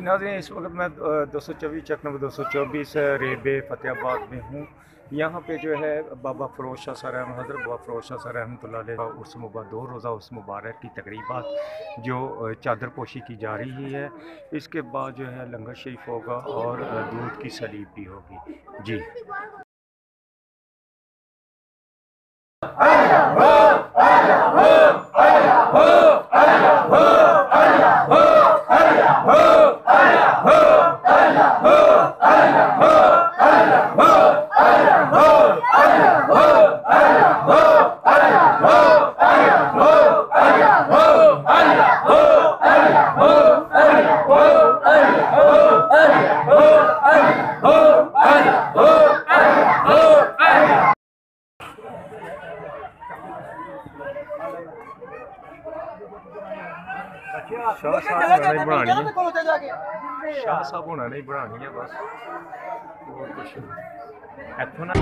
नाज़रीन, इस वक्त मैं 224 चक नंबर 224 रेलवे फतेहाबाद में हूँ। यहाँ पे जो है बाबा फ़रोज़ शाह सर हज़रत बाबा फ़रोज़ शाह सर रहमतुल्लाह अलैह उर्स मुबारक 2 रोज़ा उर्स मुबारक की तकरीबात जो चादर पोशी की जा रही है। इसके बाद जो है लंगर शरीफ होगा और दूध की सलीब भी होगी जी। शाह साहब होना नहीं बनानी है बस और कुछ इत्थों ना